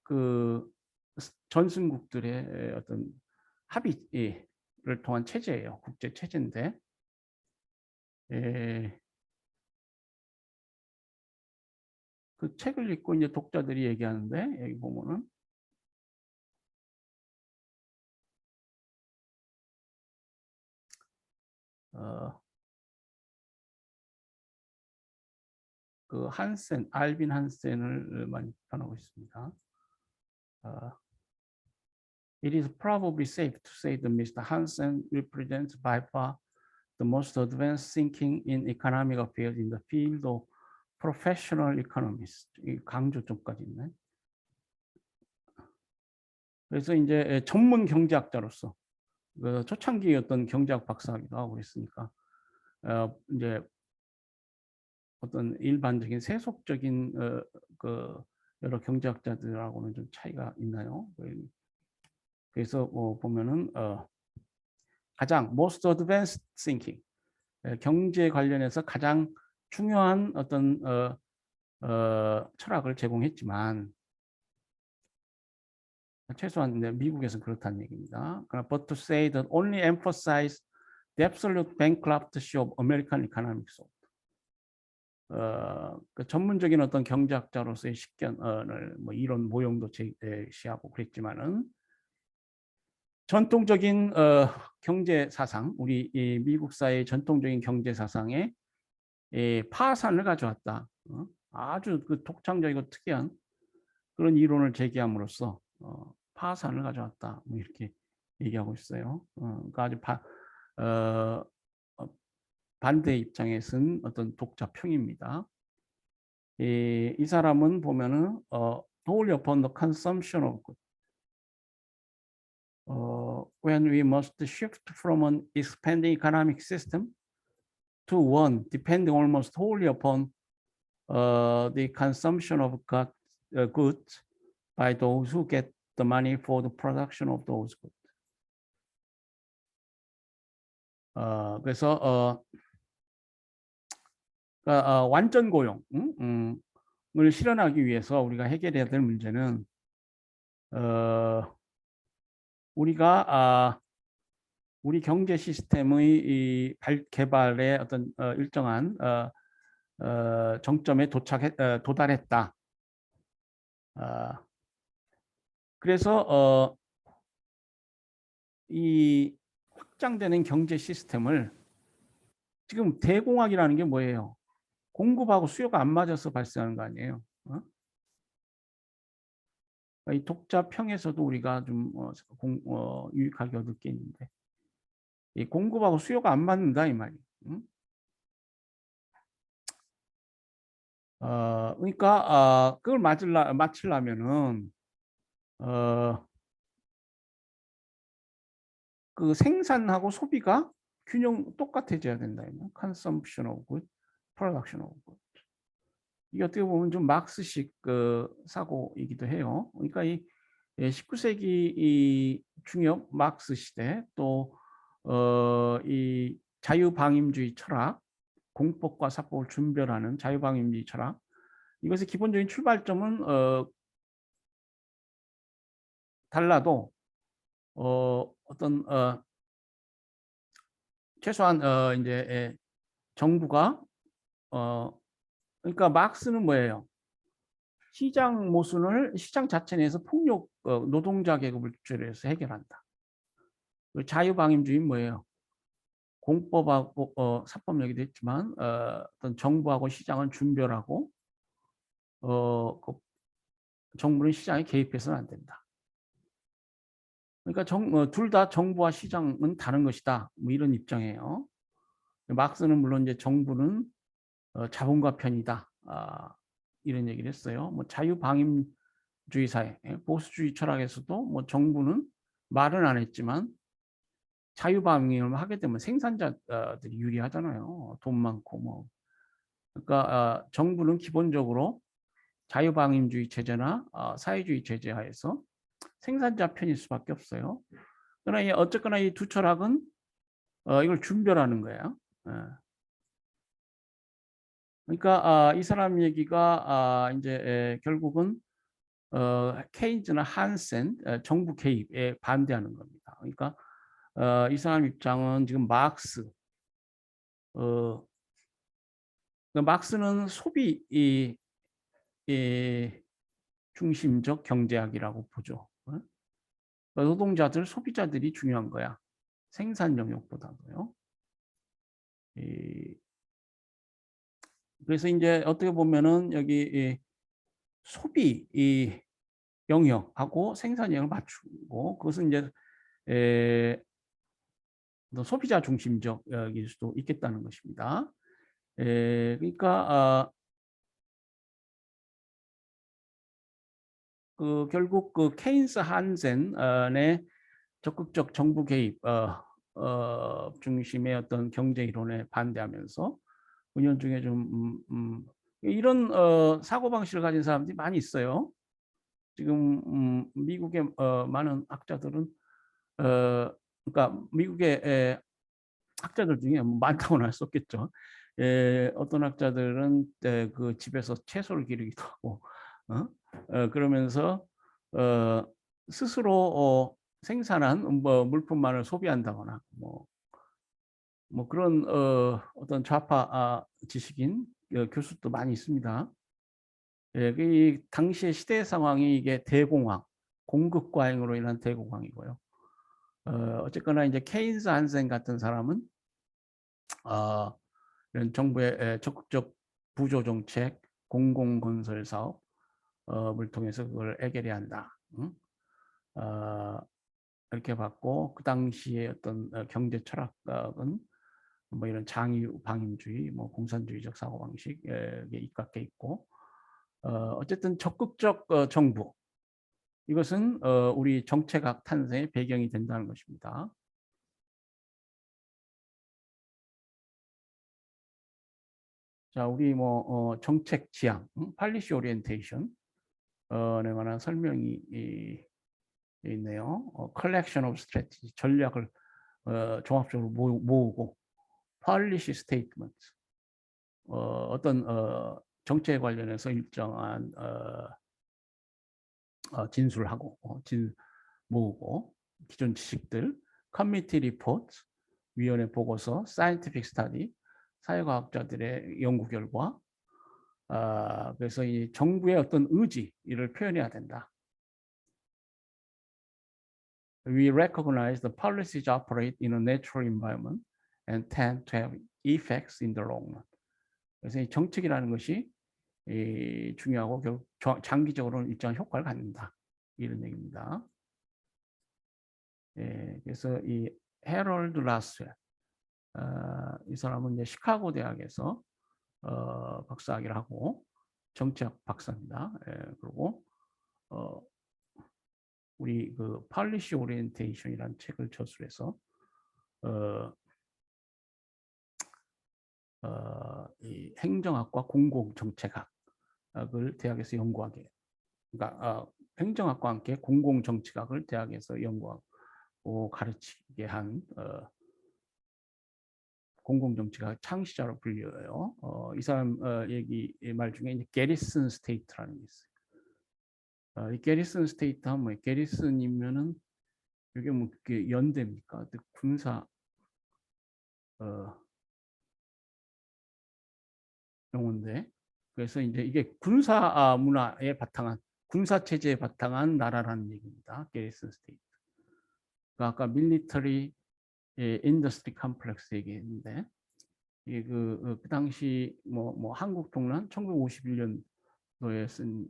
그 전승국들의 어떤 합의를 통한 체제예요. 국제 체제인데 그 책을 읽고 이제 독자들이 얘기하는데 여기 보면은 그 알빈 한센을 많이 비판하고 있습니다. It is probably safe to say that Mr. Hansen represents by far the most advanced thinking in economic affairs in the field of professional economists. 강조 좀까지 있네. 그래서 이제 전문 경제학자로서 그 초창기 어떤 경제학 박사기도 하고 그랬으니까 이제 어떤 일반적인 세속적인 그 여러 경제학자들하고는 좀 차이가 있나요? 그래서 보면은 가장 most advanced thinking 경제 관련해서 가장 중요한 어떤 철학을 제공했지만 최소한 미국에서 그렇다는 얘기입니다. But to say that only emphasize the absolute bankruptcy of American economics. 그 전문적인 어떤 경제학자로서의 식견을 뭐 이런 모형도 제시하고 그랬지만은 전통적인 경제 사상, 우리 미국 사회의 전통적인 경제 사상의 파산을 가져왔다. 아주 그 독창적이고 특이한 그런 이론을 제기함으로써 파산을 가져왔다. 뭐 이렇게 얘기하고 있어요. 그러니까 아주 반대 입장에 쓴 어떤 독자평입니다. 이 사람은 보면은 wholly upon the consumption of goods. When we must shift from an expanding economic system to one depending almost wholly upon the consumption of goods by those who get the money for the production of those goods. 그래서 완전 고용을 실현하기 위해서 우리가 해결해야 될 문제는 우리가 우리 경제 시스템의 개발의 어떤 일정한 정점에 도달했다. 그래서 이 확장되는 경제 시스템을 지금 대공황이라는 게 뭐예요? 공급하고 수요가 안 맞아서 발생하는 거 아니에요? 이 독자평에서도 우리가 좀 유익하게 얻을 게 있는데 이 공급하고 수요가 안 맞는다 이 말이에요. 그러니까 그걸 맞추려면은 그 생산하고 소비가 균형 똑같아져야 된다. consumption of good, production of good. 이게 어떻게 보면 좀 막스식 그 사고이기도 해요. 그러니까 이 19세기 이 중엽 막스 시대 또 이 자유방임주의 철학, 공법과 사법을 준별하는 자유방임주의 철학, 이것의 기본적인 출발점은 달라도 어떤 최소한 인제 정부가 그러니까 막스는 뭐예요? 시장 모순을 시장 자체 내에서 폭력 노동자 계급을 주체로 해서 해결한다. 그 자유방임주의는 뭐예요? 공법하고 사법력이도 있지만 어떤 정부하고 시장은 준별하고 그 정부는 시장에 개입해서는 안 된다. 그러니까 둘 다 정부와 시장은 다른 것이다. 뭐 이런 입장이에요. 막스는 물론 이제 정부는 자본가 편이다. 이런 얘기를 했어요. 뭐 자유방임주의 사회, 보수주의 철학에서도 뭐 정부는 말은 안 했지만 자유방임을 하게 되면 생산자들이 유리하잖아요. 돈 많고 뭐. 그러니까 정부는 기본적으로 자유방임주의 체제나 사회주의 체제 하에서 생산자 편일 수밖에 없어요. 그러나 어쨌거나 이 두 철학은 이걸 준별하는 거예요. 예. 그러니까 이 사람 얘기가 인제 결국은 케인즈나 한센 정부 개입에 반대하는 겁니다. 그러니까 이 사람 입장은 지금 막스 어 막스는 소비 이 중심적 경제학이라고 보죠. 노동자들, 소비자들이 중요한 거야. 생산 영역보다도요. 그래서 인제 어떻게 보면은 여기 소비 영역하고 생산 영역을 맞추고 그것은 인제 소비자 중심적 일 수도 있겠다는 것입니다. 그러니까 그 결국 그 케인스 한센의 적극적 정부 개입 중심의 어떤 경제 이론에 반대하면서 은연중에 좀 이런 사고방식을 가진 사람들이 많이 있어요. 지금 미국의 많은 학자들은 그러니까 미국의 학자들 중에 뭐 많다고는 할 수 없겠죠. 어떤 학자들은 그 집에서 채소를 기르기도 하고 그러면서 어 스스로 생산한 뭐 물품만을 소비한다거나 뭐 그런 어떤 좌파 지식인 교수도 많이 있습니다. 이 당시의 시대 상황이 이게 대공황, 공급 과잉으로 인한 대공황이고요. 어쨌거나 이제 케인스 한센 같은 사람은 이런 정부의 적극적 부조 정책, 공공건설 사업을 통해서 그걸 해결해야 한다. 이렇게 봤고 그 당시에 어떤 경제 철학은 뭐 이런 장유 방임주의, 뭐 공산주의적 사고 방식에 입각해 있고 어쨌든 적극적 정부 이것은 우리 정책학 탄생의 배경이 된다는 것입니다. 자, 우리 뭐 정책 지향, policy orientation 에 관한 설명이 있네요. collection of strategy, 전략을 종합적으로 모으고 policy statement, 어떤 정책에 관련해서 일정한 진술하고 모으고 기존 지식들, committee report, 위원회 보고서, scientific study, 사회과학자들의 연구 결과, 그래서 이 정부의 어떤 의지를 표현해야 된다. We recognize the policies operate in a natural environment and tend to have effects in the long run. 그래서 이 정책이라는 것이 중요하고 결국 장기적으로는 일정한 효과를 갖는다. 이런 얘기입니다. 그래서 이 해럴드 라스웰, 이 사람은 이제 시카고 대학에서 박사학위를 하고 정치학 박사입니다. 그리고 우리 그 policy orientation이라는 책을 저술해서 어, 이 행정학과 공공정책학을 대학에서 연구하게, 그러니까 행정학과 함께 공공정치학을 대학에서 연구하고 가르치게 한 공공정치학 창시자로 불려요. 이 사람 얘기 말 중에 이제 게리슨 스테이트라는 게 있어요. 이 게리슨 스테이트 하면 뭐예요? 게리슨이면은 이게 뭐 연대입니까? 군사 용어인데, 그래서 이제 이게 군사 문화에 바탕한, 군사 체제에 바탕한 나라라는 얘기입니다. 게리슨 스테이트. 아까 밀리터리 인더스트리 컴플렉스 얘기했는데, 이게 그 당시 뭐 한국 동란 1951년도에 쓴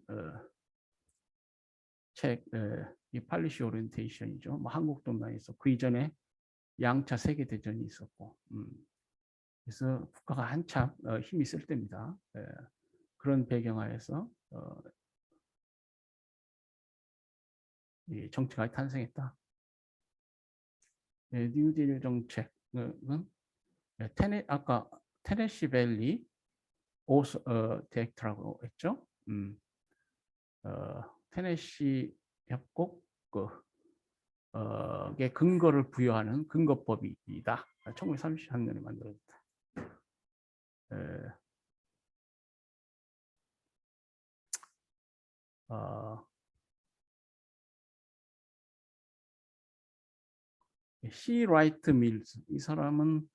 책, 이 팔리시 오리엔테이션이죠. 뭐 한국 동란에서 그 이전에 양차 세계 대전이 있었고, 그래서 국가가 한참 힘이 쓸 때입니다. 그런 배경하에서 이 정치가 탄생했다. 뉴딜 정책은 아까 테네시 밸리 디렉트라고 했죠. 테네시 협곡 의 근거를 부여하는 근거법이다. 1933년에 만들어졌다. C. 라이트 밀스, 이 사람은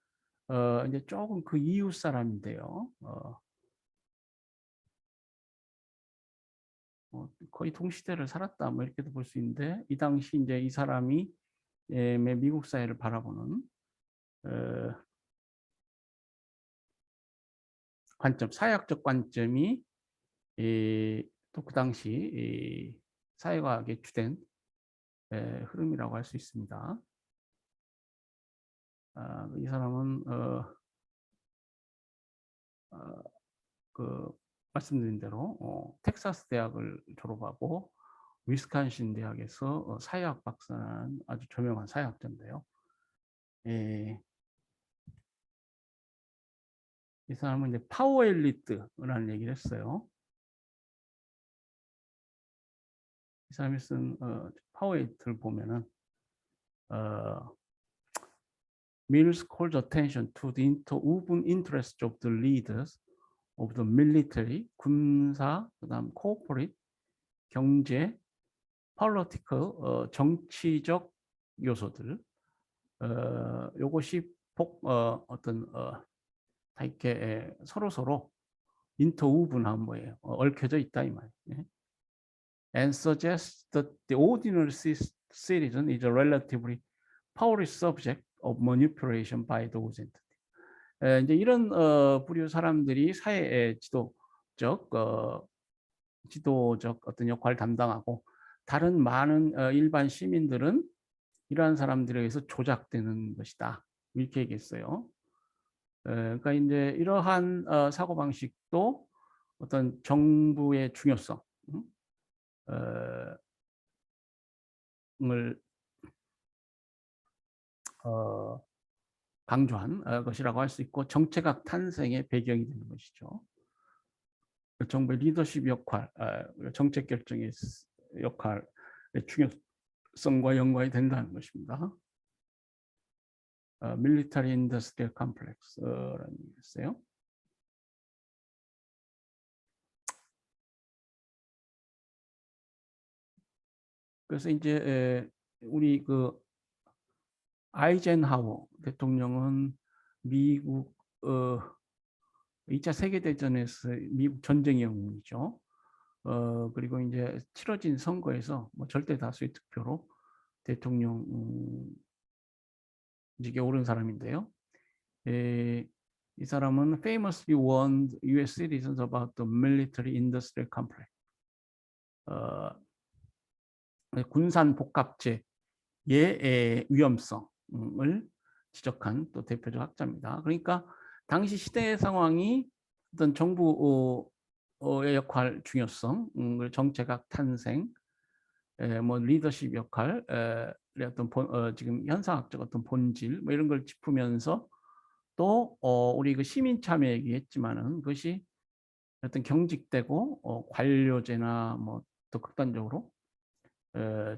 이제 조금 그 이웃 사람인데요. 거의 동시대를 살았다, 뭐 이렇게도 볼 수 있는데, 이 당시 이제 이 사람이 미국 사회를 바라보는 관점, 사회학적 관점이 또 그 당시 사회과학의 주된 흐름이라고 할 수 있습니다. 이 사람은 그 말씀드린 대로 텍사스 대학을 졸업하고 위스콘신 대학에서 사회학 박사는 아주 저명한 사회학자인데요. 이 사람은 이제 파워 엘리트라는 얘기를 했어요. 이 사람이 쓴 파워 엘리트를 보면은 Mills calls attention to the interwoven interests of the leaders of the military, 군사, 그다음 corporate, 경제, political, 정치적 요소들. 요것이 어떤 다 이렇게 서로 인터우분한 뭐예요? 얽혀져 있다 이 말이에요. And suggests that the ordinary citizen is a relatively powerless subject of manipulation by those entities. 이제 이런 부류 사람들이 사회의 지도적 어떤 역할을 담당하고, 다른 많은 일반 시민들은 이러한 사람들에 의해서 조작되는 것이다, 이렇게 얘기했어요. 그러니까 이제 이러한 사고 방식도 어떤 정부의 중요성 을 강조한 것이라고 할 수 있고, 정책학 탄생의 배경이 되는 것이죠. 정부의 리더십 역할, 정책 결정의 역할의 중요성과 연관이 된다는 것입니다. 밀리터리 인더스트리얼 컴플렉스라는 게 있어요. 그래서 이제 우리 그 아이젠하워 대통령은 미국 2차 세계대전에서 미국 전쟁 영웅이죠. 그리고 이제 치러진 선거에서 뭐 절대 다수의 득표로 대통령직에 오른 사람인데요. 이 사람은 famously warned U.S. citizens about the military industrial complex. 군산 복합제의 위험성을 지적한 또 대표적 학자입니다. 그러니까 당시 시대의 상황이 어떤 정부의 역할 중요성, 정책학 탄생, 뭐 리더십 역할, 어떤 지금 현상학적 어떤 본질 뭐 이런 걸 짚으면서 또 우리 그 시민 참여 얘기했지만은 그것이 어떤 경직되고 관료제나 뭐 더 극단적으로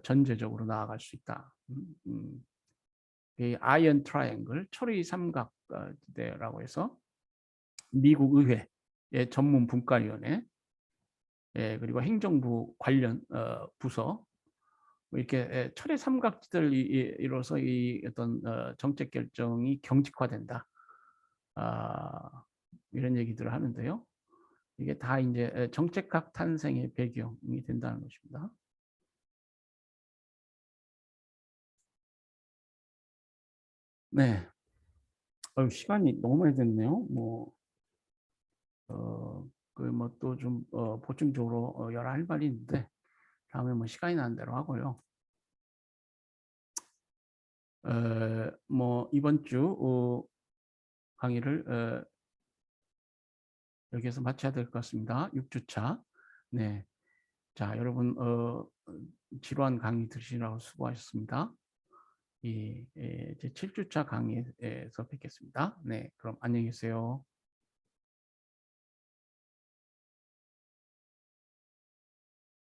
전제적으로 나아갈 수 있다. 이 아이언 트라이앵글 초리 삼각대라고 해서 미국 의회의 전문 분과위원회 그리고 행정부 관련 부서 뭐 이렇게 철의 삼각지대를 이뤄서 이 어떤 정책 결정이 경직화된다. 이런 얘기들을 하는데요. 이게 다 이제 정책학 탄생의 배경이 된다는 것입니다. 네. 시간이 너무 많이 됐네요. 뭐, 그 뭐 또 좀 보충적으로 여러 할 말이 있는데 다음에 뭐 시간이 나는 대로 하고요. 뭐 이번 주 강의를 여기에서 마쳐야 될 것 같습니다. 6주차. 네. 자, 여러분 지루한 강의 들으시느라고 수고하셨습니다. 제 7주차 강의에서 뵙겠습니다. 네, 그럼 안녕히 계세요.